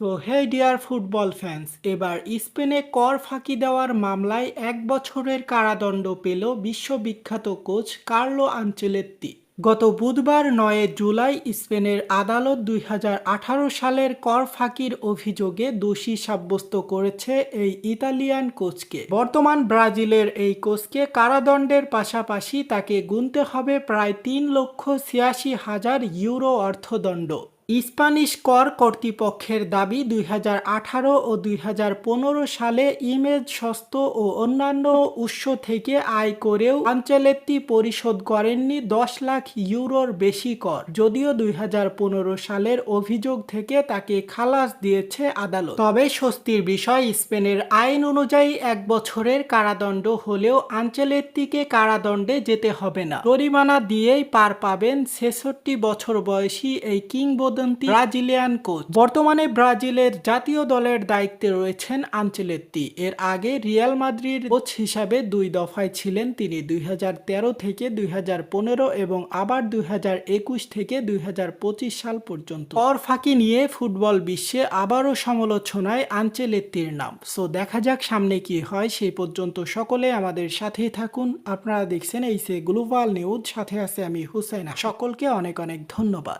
So hey dear football fans, এবার স্পেনে কর ফাঁকি দেওয়ার মামলায় ১ বছরের কারাদণ্ড পেল বিশ্ববিখ্যাত কোচ কার্লো আনচেলত্তি। গত বুধবার ৯ জুলাই স্পেনের আদালত ২০১৮ সালের কর ফাঁকির অভিযোগে দোষী সাব্যস্ত করেছে এই ইতালিয়ান কোচকে। বর্তমান ব্রাজিলের এই কোচকে কারাদণ্ডের পাশাপাশি তাকে গুনতে হবে প্রায় ৩,৮৬,০০০ অর্থদণ্ড। স্প্যানিশ কর কর্তৃপক্ষের দাবি ২০১৮ ও ২০১৫ সালে ইমেজ সস্ত ও অন্যান্য উৎস থেকে আয় করেও আনচেলত্তি পরিশোধ করেননি ১০ লাখ ইউরোর বেশি কর, যদিও ২০১৫ সালের অভিযোগ থেকে তাকে খালাস দিয়েছে আদালত। তবে স্বস্তির বিষয়, স্পেনের আইন অনুযায়ী ১ বছরের কারাদণ্ড হলেও আনচেলত্তিকে কারাদণ্ডে যেতে হবে না, জরিমানা দিয়েই পার পাবেন ৬৬ বছর বয়সী এই কিংবদন্তি ব্রাজিলিয়ান কোচ। বর্তমানে ব্রাজিলের জাতীয় দলের দায়িত্বে রয়েছেন আনচেলত্তি। এর আগে রিয়াল মাদ্রিদ কোচ হিসাবে ২ দফায় ছিলেন তিনি, ২০১৩ থেকে ২০১৫ এবং আবার ২০২১ থেকে ২০২৫ সাল পর্যন্ত। কর ফাঁকি নিয়ে ফুটবল বিশ্বে আবারও সমালোচনায় আনচেলত্তির নাম। সো দেখা যাক সামনে কি হয়, সেই পর্যন্ত সকলে আমাদের সাথেই থাকুন। আপনারা দেখছেন এই সে গ্লোবাল নিউজ, সাথে আছে আমি হুসাইন। সকলকে অনেক অনেক ধন্যবাদ।